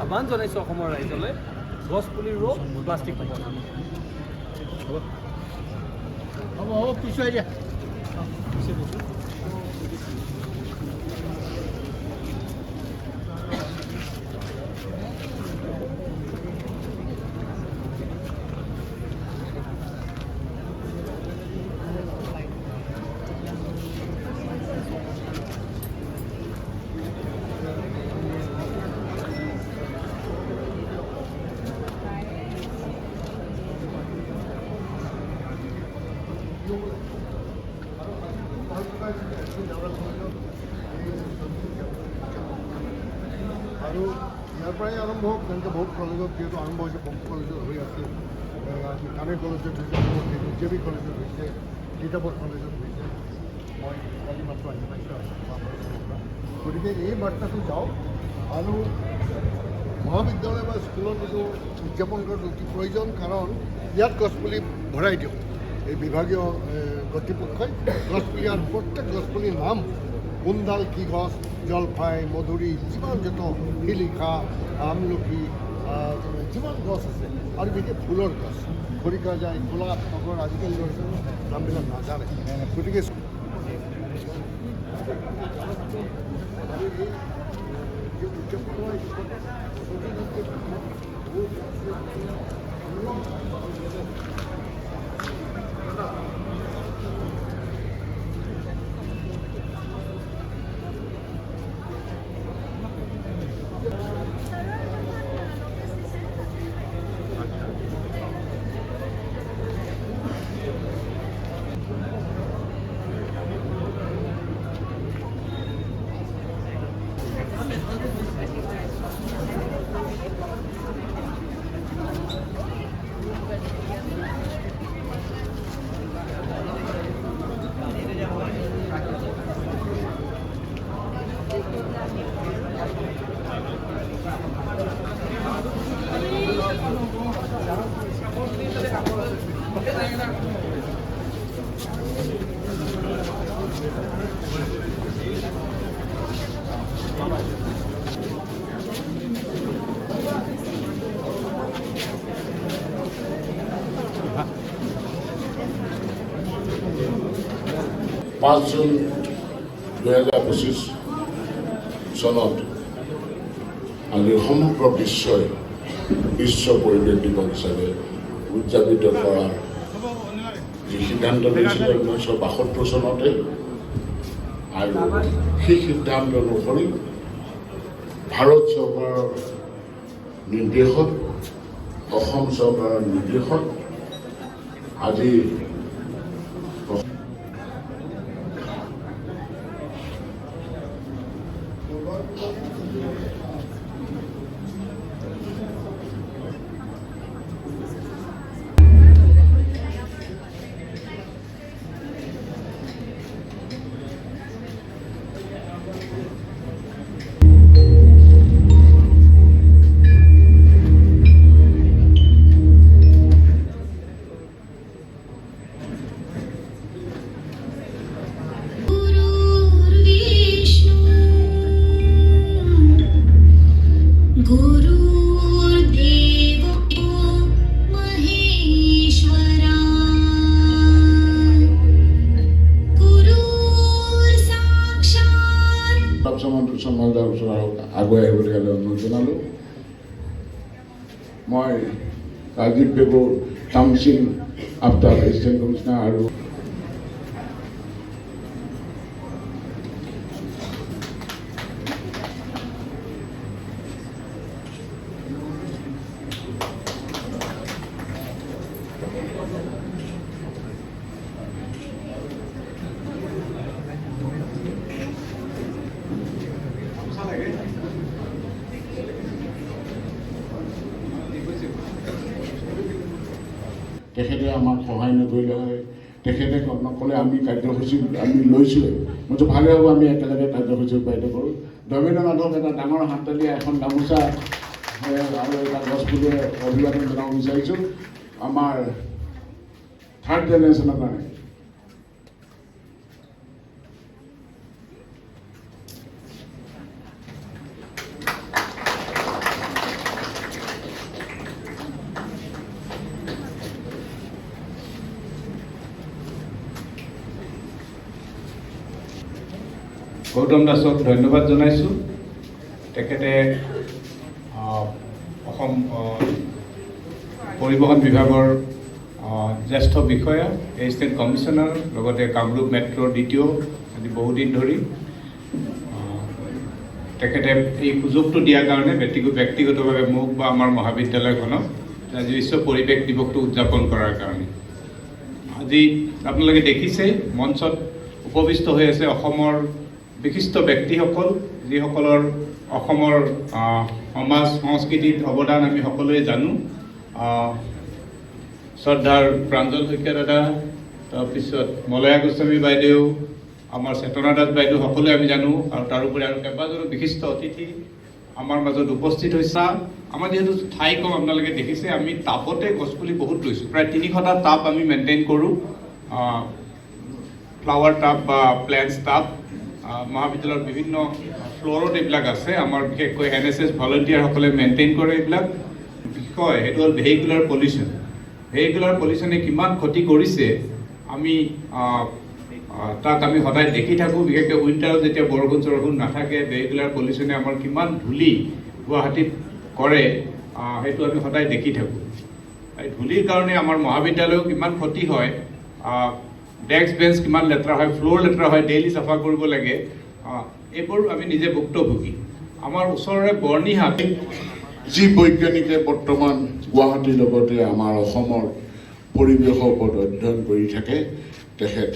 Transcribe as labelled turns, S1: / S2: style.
S1: আহ্বান জনাইছোঁ অসমৰ ৰাইজলৈ, গছ পুলি ৰুওক, প্লাষ্টিক নবনাওক।
S2: হ'ব পিছুৱাই দিয়া।
S3: আৰু ইয়াৰ পৰাই আৰম্ভ হওক, তেনেকৈ বহুত কলেজত যিহেতু আৰম্ভ হৈছে, বহুত কলেজত হৈ আছে, কানে কলেজত হৈছে, UJB কলেজত হৈছে, তিতাবৰ কলেজত হৈছে। মই কালি মাত্ৰ আহি পাইছোঁ গতিকে এই বাৰ্তাটো যাওক আৰু মহাবিদ্যালয় বা স্কুলত এইটো উদযাপন কৰাটো অতি প্ৰয়োজন, কাৰণ ইয়াত গছপুলি ভৰাই দিওঁ। এই বিভাগীয় কৰ্তৃপক্ষই গছপুলি আৰু প্ৰত্যেক গছপুলিৰ নাম, কোনডাল কি গছ, জলফাই, মধুৰি, যিমান যত শিলিখা, আমলখি, যিমান গছ আছে, আৰু বিশেষ ফুলৰ গছ, খৰিকা যায়, গোলাপ, তগৰ, আজিকালি নামবিলাক নাজানে। গতিকে
S4: পাঁচ জুন 2025 চনত আজি সমগ্ৰ বিশ্বই বিশ্ব পৰিৱেশ দিৱস হিচাপে উদযাপিত কৰাৰ যি সিদ্ধান্ত লৈছিল 1972 চনতে, আৰু সেই সিদ্ধান্ত অনুসৰি ভাৰত চৰকাৰৰ নিৰ্দেশত, অসম চৰকাৰৰ নিৰ্দেশত আজি আগুৱাই আহিবলৈ অনুৰোধ জনালোঁ। মই ৰাজীৱ বেগৰ কাউন্সিল আফটাৰ এছিষ্টেণ্ট কমিছনাৰ আৰু তেখেতে আমাক সহায় নকৰিলে হয়, তেখেতে নক'লে আমি কাৰ্যসূচী আমি লৈছোঁৱে। মইতো ভালে হ'ব আমি একেলগে কাৰ্যসূচী ৰূপায়িত কৰোঁ। দেবেন্দ্ৰনাথক এটা ডাঙৰ হাততালি, এখন গামোচা আৰু এটা গছপুলিয়ে অভিবাদন জনাব বিচাৰিছোঁ আমাৰ থাৰ্ড জেনেৰেশ্যনৰ কাৰণে।
S5: গৌতম দাসক ধন্যবাদ জনাইছোঁ। তেখেতে অসম পৰিবহণ বিভাগৰ জ্যেষ্ঠ বিষয়া, এছিষ্টেণ্ট কমিশ্যনাৰ, লগতে কামৰূপ মেট্ৰ'ৰ দ্বিতীয় আজি বহুদিন ধৰি তেখেতে এই সুযোগটো দিয়াৰ কাৰণে ব্যক্তিগতভাৱে মোক বা আমাৰ মহাবিদ্যালয়খনক আজি বিশ্ব পৰিৱেশ দিৱসটো উদযাপন কৰাৰ কাৰণে। আজি আপোনালোকে দেখিছে মঞ্চত উপবিষ্ট হৈ আছে অসমৰ বিশিষ্ট ব্যক্তিসকল, যিসকলৰ অসমৰ সমাজ সংস্কৃতিত অৱদান আমি সকলোৱে জানো। শ্ৰদ্ধাৰ প্ৰাঞ্জল শইকীয়া দাদা, তাৰপিছত মলয়া গোস্বামী বাইদেউ, আমাৰ চেতনা দাস বাইদেউ সকলোৱে আমি জানো, আৰু তাৰোপৰি আৰু কেইবাজনো বিশিষ্ট অতিথি আমাৰ মাজত উপস্থিত হৈছে। আমাৰ যিহেতু ঠাই কম, আপোনালোকে দেখিছে আমি টাবতে গছপুলি বহুত ৰুইছোঁ, প্ৰায় 300টা টাব আমি মেইনটেইন কৰোঁ, ফ্লাৱাৰ টাব বা প্লেণ্টছ টাব। মহাবিদ্যালয়ৰ বিভিন্ন ফ্ল'ৰত এইবিলাক আছে, আমাৰ বিশেষকৈ NSS ভলণ্টিয়াৰসকলে মেইনটেইন কৰে এইবিলাক। বিষয় সেইটো হ'ল ভেহিকুলাৰ পলিউশ্যন। ভেহিকুলাৰ পলিউশ্যনে কিমান ক্ষতি কৰিছে আমি তাক আমি সদায় দেখি থাকোঁ। বিশেষকৈ উইণ্টাৰত যেতিয়া বৰষুণ নাথাকে, ভেহিকুলাৰ পলিউশ্যনে আমাৰ কিমান ধূলি গুৱাহাটীত কৰে সেইটো আমি সদায় দেখি থাকোঁ। এই ধূলিৰ কাৰণে আমাৰ মহাবিদ্যালয়ও কিমান ক্ষতি হয়, ডেস্ক বেঞ্চ কিমান লেতেৰা হয়, ফ্ল'ৰ লেতেৰা হয়, ডেইলি চাফা কৰিব লাগে, এইবোৰ আমি নিজে ভুক্তভোগী। আমাৰ ওচৰৰে বৰ্ণিহাট
S4: যি বৈজ্ঞানিকে বৰ্তমান গুৱাহাটীৰ লগতে আমাৰ অসমৰ পৰিৱেশৰ ওপৰত অধ্যয়ন কৰি থাকে, তেখেত